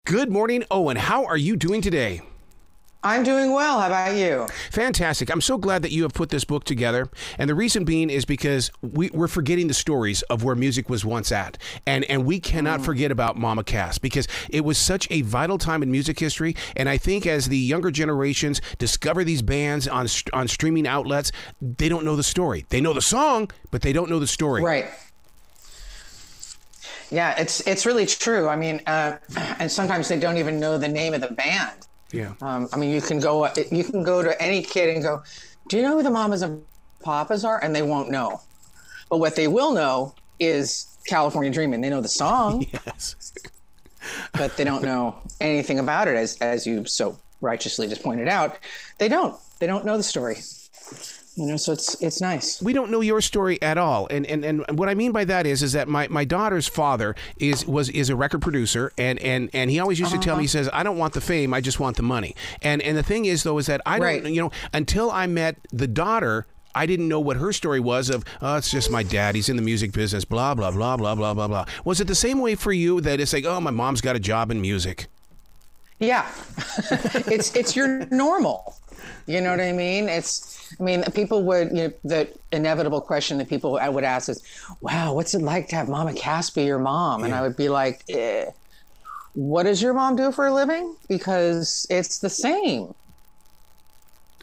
Good morning, Owen. How are you doing today? I'm doing well. How about you? Fantastic. I'm so glad that you have put this book together. And the reason being is because we're forgetting the stories of where music was once at. And we cannot forget about Mama Cass because it was such a vital time in music history. And I think as the younger generations discover these bands on streaming outlets, they don't know the story. They know the song, but they don't know the story. Right. Yeah, it's really true. I mean, and sometimes they don't even know the name of the band. Yeah. I mean, you can go to any kid and go, do you know who the Mamas and Papas are? And they won't know. But what they will know is California Dreamin'. They know the song. Yes. But they don't know anything about it, as you so righteously just pointed out. They don't know the story. You know, so it's nice. We don't know your story at all, and what I mean by that is that my daughter's father is a record producer, and he always used to tell me, he says, I don't want the fame, I just want the money. And the thing is though is that I don't, you know, until I met the daughter, I didn't know what her story was of, oh, it's just my dad, he's in the music business, blah blah blah blah blah blah blah. Was it the same way for you, that it's like, oh, my mom's got a job in music? Yeah, it's your normal. You know what I mean? People would, you know, the inevitable question that people would ask is, wow, what's it like to have Mama Cass be your mom? And I would be like, what does your mom do for a living? Because it's the same.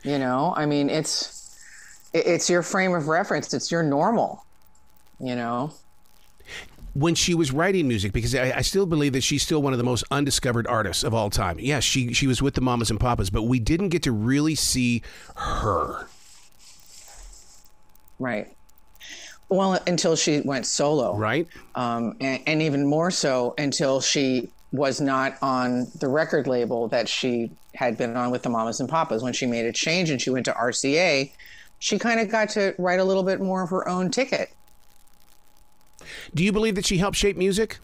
You know, I mean, it's your frame of reference. It's your normal, you know? When she was writing music, because I still believe that she's still one of the most undiscovered artists of all time. Yes, she was with the Mamas and Papas, but we didn't get to really see her. Right. Well, until she went solo. Right. And even more so until she was not on the record label that she had been on with the Mamas and Papas. When she made a change and she went to RCA, she kind of got to write a little bit more of her own ticket. Do you believe that she helped shape music?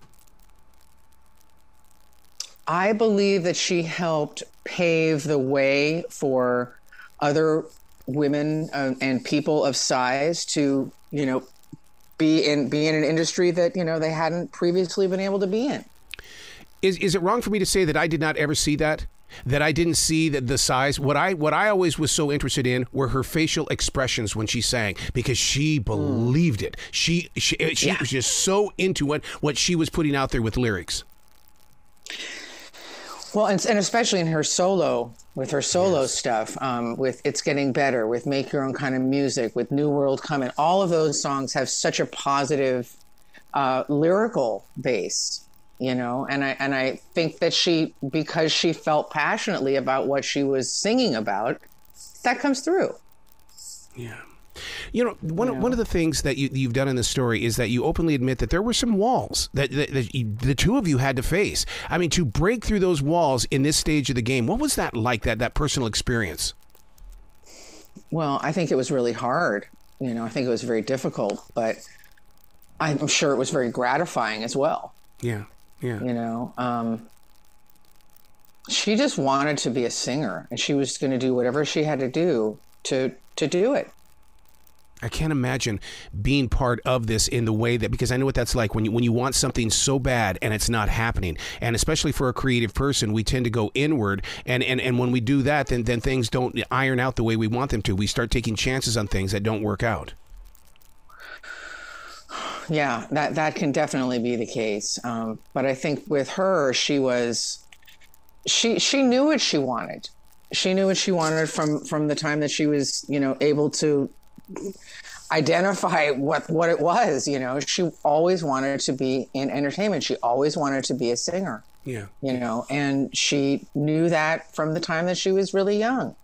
I believe that she helped pave the way for other women and people of size to, you know, be in an industry that, you know, they hadn't previously been able to be in. Is it wrong for me to say that I did not ever see that? That I didn't see the size. What I always was so interested in were her facial expressions when she sang, because she believed it. She was just so into it, what she was putting out there with lyrics. Well, and especially in her solo, with her solo stuff, with It's Getting Better, with Make Your Own Kind of Music, with New World Coming, all of those songs have such a positive lyrical base. You know, and I think that because she felt passionately about what she was singing about, that comes through. Yeah. You know, one of the things that you've done in this story is that you openly admit that there were some walls that the two of you had to face. I mean, to break through those walls in this stage of the game, what was that like, that personal experience? Well, I think it was really hard. You know, I think it was very difficult, but I'm sure it was very gratifying as well. Yeah. Yeah. You know, she just wanted to be a singer, and she was going to do whatever she had to do to do it. I can't imagine being part of this in the way that, because I know what that's like when you want something so bad and it's not happening. And especially for a creative person, we tend to go inward. And when we do that, then things don't iron out the way we want them to. We start taking chances on things that don't work out. Yeah, that can definitely be the case. But I think with her, she knew what she wanted. She knew what she wanted from the time that she was, you know, able to identify what it was. You know, she always wanted to be in entertainment. She always wanted to be a singer. Yeah. You know, and she knew that from the time that she was really young.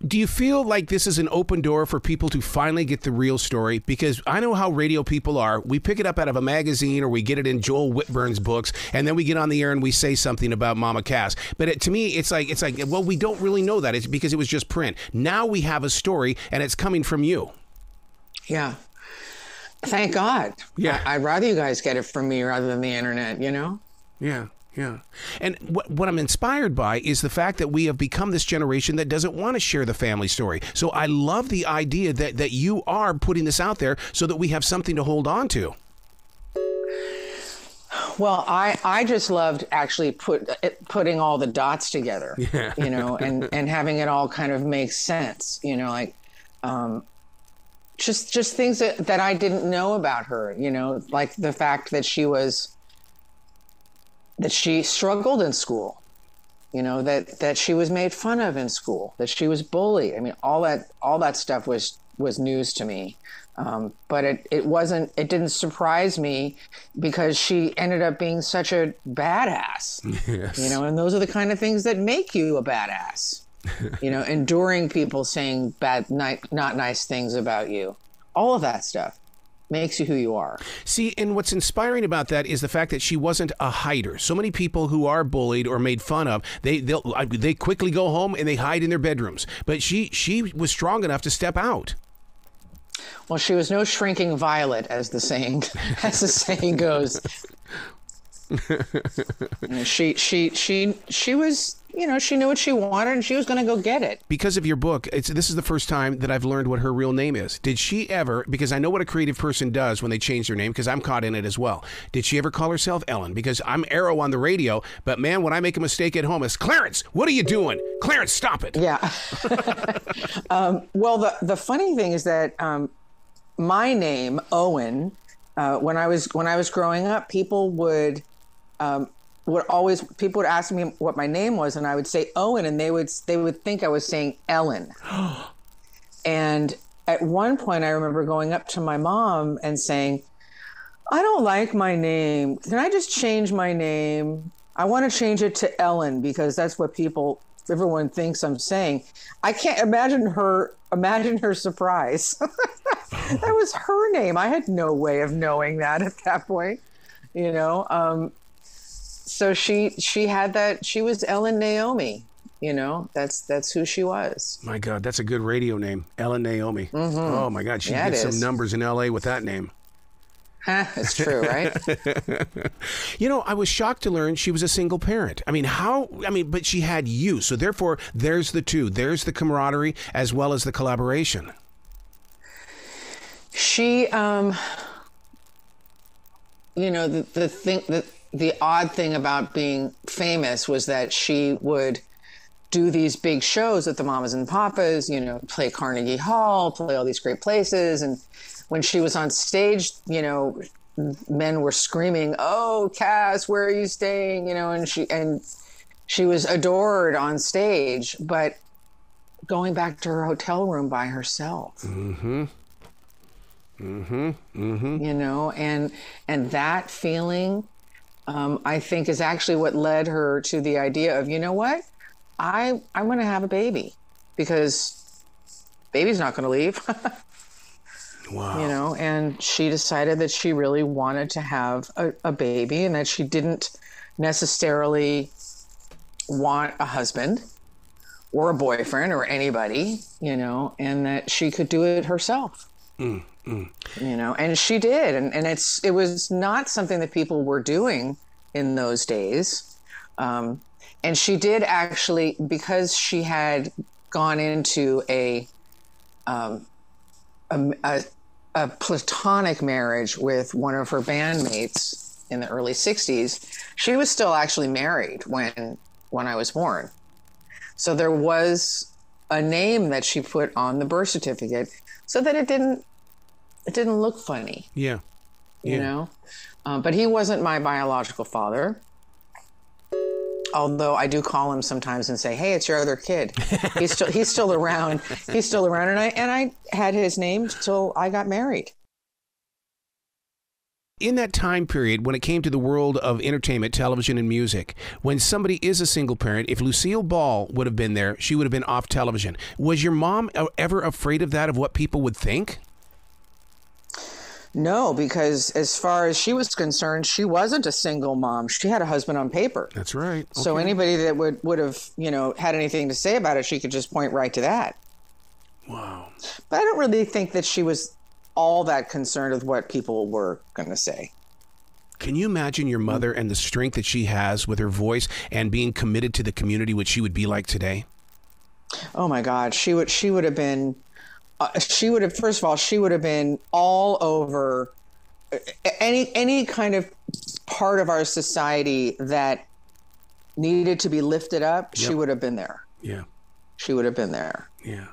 Do you feel like this is an open door for people to finally get the real story? Because I know how radio people are. We pick it up out of a magazine or we get it in Joel Whitburn's books, and then we get on the air and we say something about Mama Cass. But to me, it's like, well, we don't really know that. It's because it was just print. Now we have a story, and it's coming from you. Yeah. Thank God. Yeah. I'd rather you guys get it from me rather than the internet, you know? Yeah. Yeah. And what I'm inspired by is the fact that we have become this generation that doesn't want to share the family story. So I love the idea that you are putting this out there so that we have something to hold on to. Well, I just loved actually putting all the dots together, Yeah. you know, and having it all kind of make sense, you know, like just things that I didn't know about her, you know, like the fact that she struggled in school, you know, that she was made fun of in school, that she was bullied. I mean, all that stuff was news to me. But it didn't surprise me because she ended up being such a badass, Yes. you know, and those are the kind of things that make you a badass, you know, enduring people saying not nice things about you. All of that stuff makes you who you are. See, and what's inspiring about that is the fact that she wasn't a hider. So many people who are bullied or made fun of, they quickly go home and they hide in their bedrooms. But she was strong enough to step out. Well, she was no shrinking violet, as the saying goes. You know, she was, you know, she knew what she wanted and she was going to go get it. Because of your book, this is the first time that I've learned what her real name is. Did she ever, because I know what a creative person does when they change their name, because I'm caught in it as well. Did she ever call herself Ellen? Because I'm Arrow on the radio, but man, when I make a mistake at home, it's Clarence, what are you doing? Clarence, stop it. Yeah. Well, the funny thing is that my name, Owen, when I was growing up, people would ask me what my name was, and I would say Owen, and they would think I was saying Ellen. And at one point, I remember going up to my mom and saying, "I don't like my name. Can I just change my name? I want to change it to Ellen because that's what everyone thinks I'm saying." I can't imagine her surprise. That was her name. I had no way of knowing that at that point, you know. So she had that. She was Ellen Naomi, you know. That's who she was. My God, that's a good radio name, Ellen Naomi. Mm-hmm. Oh my God, she'd get some numbers in L.A. with that name. It's true, right? You know, I was shocked to learn she was a single parent. But she had you. So therefore, there's the two. There's the camaraderie as well as the collaboration. She, you know, the odd thing about being famous was that she would do these big shows at the Mamas and Papas, you know, play Carnegie Hall, play all these great places. And when she was on stage, you know, men were screaming, "Oh, Cass, where are you staying?" You know, and she was adored on stage, but going back to her hotel room by herself. Mm-hmm. Mm-hmm. Mm-hmm. You know, and that feeling, I think, is actually what led her to the idea of, you know what, I'm going to have a baby because baby's not going to leave. Wow. You know, and she decided that she really wanted to have a baby and that she didn't necessarily want a husband or a boyfriend or anybody, you know, and that she could do it herself. Mm. You know, and she did. And it was not something that people were doing in those days. And she did actually, because she had gone into a platonic marriage with one of her bandmates in the early 60s, she was still actually married when I was born. So there was a name that she put on the birth certificate so that it didn't look funny. Yeah. You know? But he wasn't my biological father. Although I do call him sometimes and say, "Hey, it's your other kid." He's still around. He's still around. And I had his name till I got married. In that time period, when it came to the world of entertainment, television, and music, when somebody is a single parent, if Lucille Ball would have been there, she would have been off television. Was your mom ever afraid of that, of what people would think? No, because as far as she was concerned, she wasn't a single mom. She had a husband on paper. That's right. Okay. So anybody that would have, you know, had anything to say about it, she could just point right to that. Wow. But I don't really think that she was all that concerned with what people were going to say. Can you imagine your mother and the strength that she has with her voice and being committed to the community, what she would be like today? Oh my God, she would have been. First of all, she would have been all over any kind of part of our society that needed to be lifted up, Yep. she would have been there. Yeah. She would have been there. Yeah.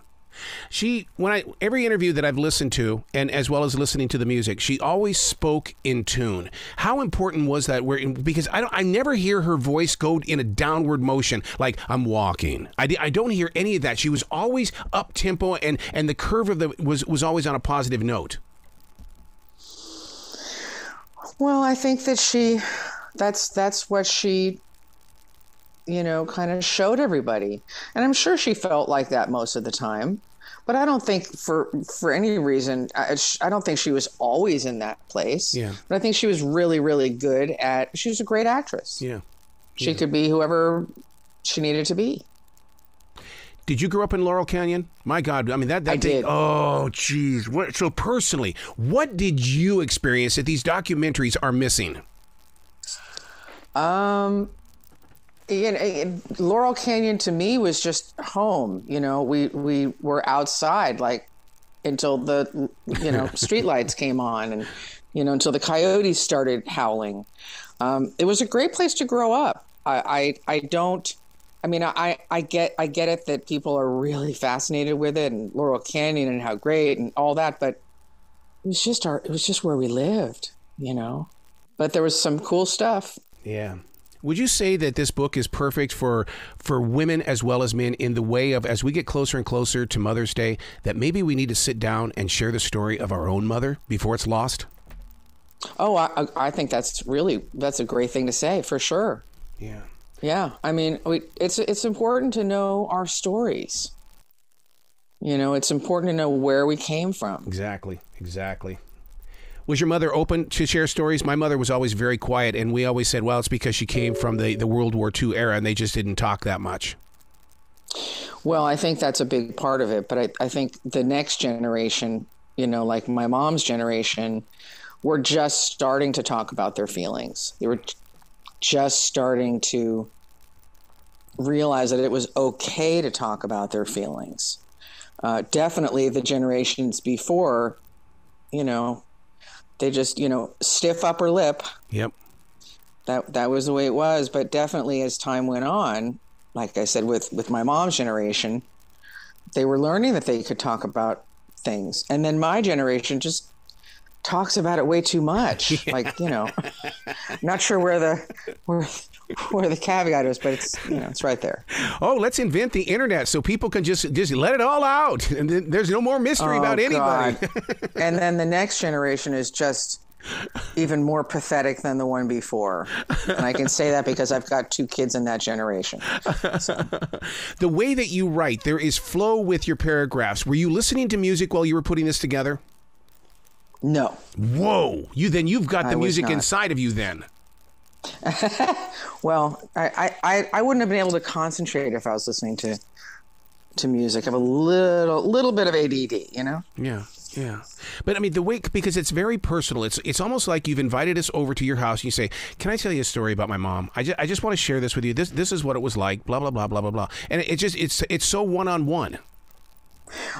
Every interview that I've listened to, and as well as listening to the music, she always spoke in tune. How important was that? Because I never hear her voice go in a downward motion, like I'm walking. I don't hear any of that. She was always up tempo, and the curve of was always on a positive note. Well, I think that that's what she, kind of showed everybody. And I'm sure she felt like that most of the time. But I don't think for any reason, I don't think she was always in that place. Yeah. But I think she was really, really good she was a great actress. Yeah. She could be whoever she needed to be. Did you grow up in Laurel Canyon? My God, I mean that I did. Oh, geez. So personally, what did you experience that these documentaries are missing? Laurel Canyon to me was just home. We were outside like until the streetlights came on, and until the coyotes started howling. It was a great place to grow up. I get it that people are really fascinated with it and Laurel Canyon and how great and all that, but it was just where we lived, But there was some cool stuff. Yeah. Would you say that this book is perfect for women as well as men in the way of, as we get closer and closer to Mother's Day, that maybe we need to sit down and share the story of our own mother before it's lost? Oh, I think that's a great thing to say, for sure. Yeah. Yeah. I mean, it's important to know our stories. It's important to know where we came from. Exactly. Was your mother open to share stories? My mother was always very quiet, and we always said, well, it's because she came from the World War II era, and they just didn't talk that much. Well, I think that's a big part of it, but I think the next generation, like my mom's generation, were just starting to talk about their feelings. They were just starting to realize that it was okay to talk about their feelings. Definitely the generations before, they just, stiff upper lip. Yep. That was the way it was. But definitely as time went on, like I said, with my mom's generation, they were learning that they could talk about things. And then my generation just talks about it way too much. Yeah. Like, not sure where the caveat is, but it's right there. Oh, let's invent the internet so people can just let it all out, and then there's no more mystery about anybody. And then the next generation is just even more pathetic than the one before. And I can say that because I've got 2 kids in that generation. So. The way that you write, there is flow with your paragraphs. Were you listening to music while you were putting this together? No. Whoa. You've got the music inside of you then. Well, I wouldn't have been able to concentrate if I was listening to music. I have a little bit of ADD, Yeah. But I mean, because it's very personal. It's almost like you've invited us over to your house and you say, can I tell you a story about my mom? I just want to share this with you. This is what it was like, blah, blah, blah, blah, blah, blah. And it's so one-on-one.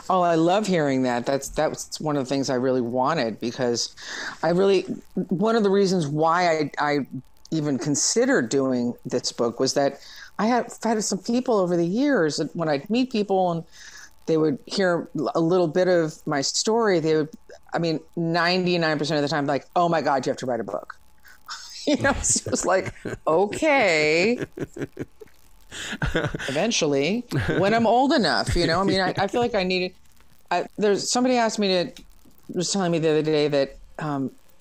Oh, I love hearing that. That was one of the things I really wanted, because one of the reasons why I even considered doing this book was that I have had some people over the years that when I'd meet people and they would hear a little bit of my story, 99% of the time, like, oh my God, you have to write a book. So it was like, okay. Eventually, when I'm old enough, I feel like I needed. There's somebody was telling me the other day that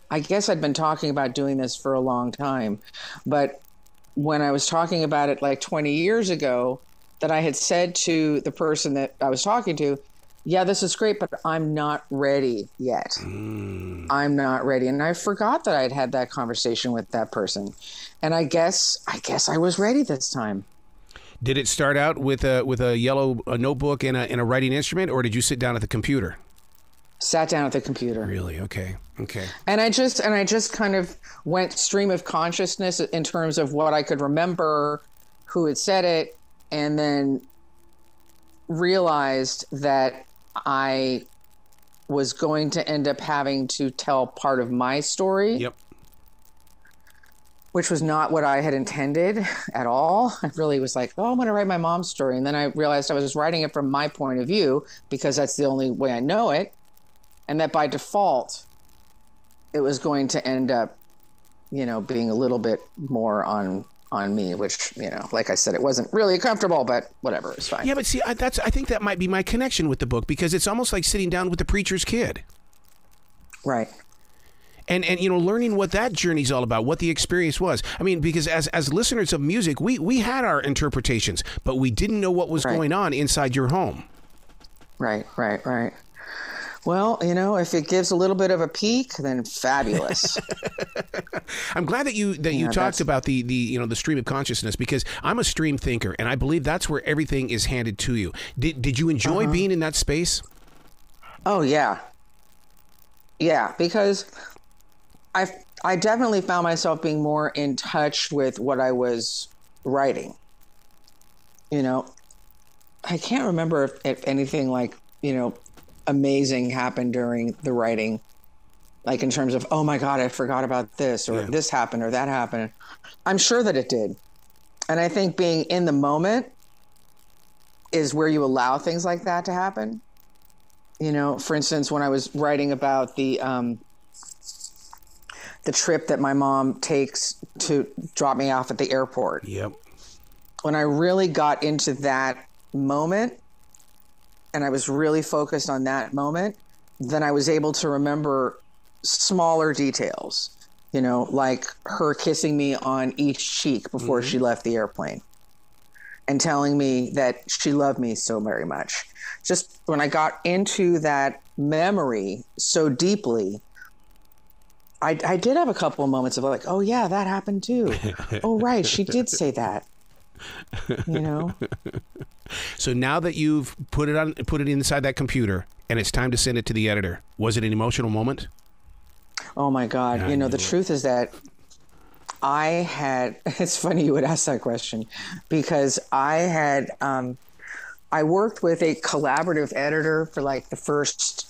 I guess I'd been talking about doing this for a long time, but when I was talking about it like 20 years ago, that I had said to the person that I was talking to, yeah, this is great, but I'm not ready yet. I'm not ready. And I forgot that I'd had that conversation with that person. And I guess I was ready this time. Did it start out with a yellow notebook and a writing instrument, or did you sit down at the computer? Sat down at the computer. Really? Okay. And I just kind of went stream of consciousness in terms of what I could remember, who had said it, and then realized that I was going to end up having to tell part of my story. Yep. which was not what I had intended at all. I really was like, oh, I'm going to write my mom's story. And then I realized I was writing it from my point of view because that's the only way I know it. And that by default, it was going to end up, being a little bit more on me, which, like I said, it wasn't really comfortable, but whatever, it's fine. Yeah, but see, I think that might be my connection with the book, because it's almost like sitting down with the preacher's kid. Right. And learning what that journey's all about, what the experience was. I mean, because as listeners of music, we had our interpretations, but we didn't know what was going on inside your home. Right. Well, if it gives a little bit of a peek, then fabulous. I'm glad that you talked about the stream of consciousness, because I'm a stream thinker, and I believe that's where everything is handed to you. Did you enjoy being in that space? Oh yeah, because I definitely found myself being more in touch with what I was writing. I can't remember if anything like amazing happened during the writing, like in terms of, oh my God, I forgot about this, or this happened or that happened. I'm sure that it did. And I think being in the moment is where you allow things like that to happen. For instance, when I was writing about the trip that my mom takes to drop me off at the airport. Yep. When I really got into that moment, and I was really focused on that moment, then I was able to remember smaller details, like her kissing me on each cheek before she left the airplane and telling me that she loved me so very much. Just when I got into that memory so deeply, I did have a couple of moments of like, oh yeah, that happened too. Oh, right. She did say that, So now that you've put it inside that computer and it's time to send it to the editor, was it an emotional moment? Oh my God. The truth is that it's funny you would ask that question, because I worked with a collaborative editor for like the first,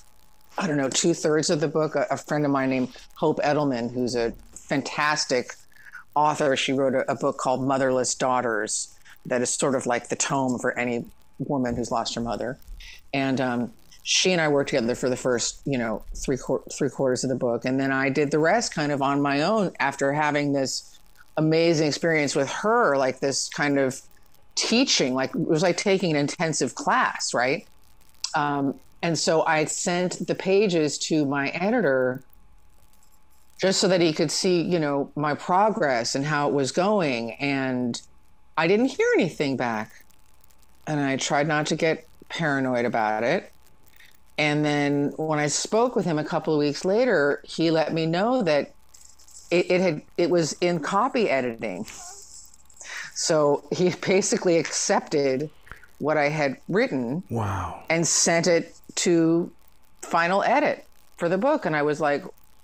2/3 of the book. A friend of mine named Hope Edelman, who's a fantastic author. She wrote a book called Motherless Daughters that is sort of like the tome for any woman who's lost her mother. And she and I worked together for the first, three quarters of the book. And then I did the rest kind of on my own after having this amazing experience with her, like this kind of teaching, like it was like taking an intensive class, right? And so I sent the pages to my editor just so that he could see, my progress and how it was going. And I didn't hear anything back. And I tried not to get paranoid about it. And then when I spoke with him a couple of weeks later, he let me know that it was in copy editing. So he basically accepted what I had written. Wow. And sent it to final edit for the book. And I was like,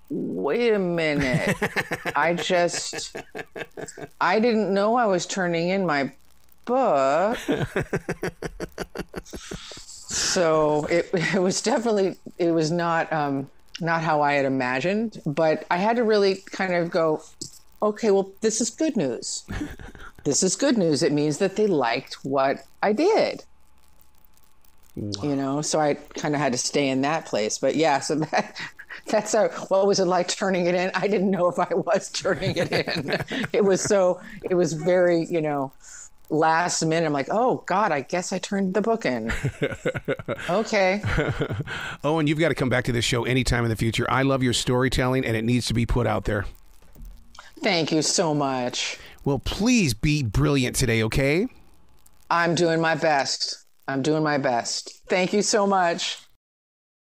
wait a minute. I didn't know I was turning in my book. So it was definitely, it was not how I had imagined, but I had to really kind of go, okay, well, this is good news. This is good news. It means that they liked what I did. Wow. So I kind of had to stay in that place. But yeah, so that's what was it like turning it in? I didn't know if I was turning it in. It was very, last minute. I'm like, oh God, I guess I turned the book in. Okay. Owen, you've got to come back to this show anytime in the future. I love your storytelling, and it needs to be put out there. Thank you so much. Well, please be brilliant today, okay? I'm doing my best. Thank you so much.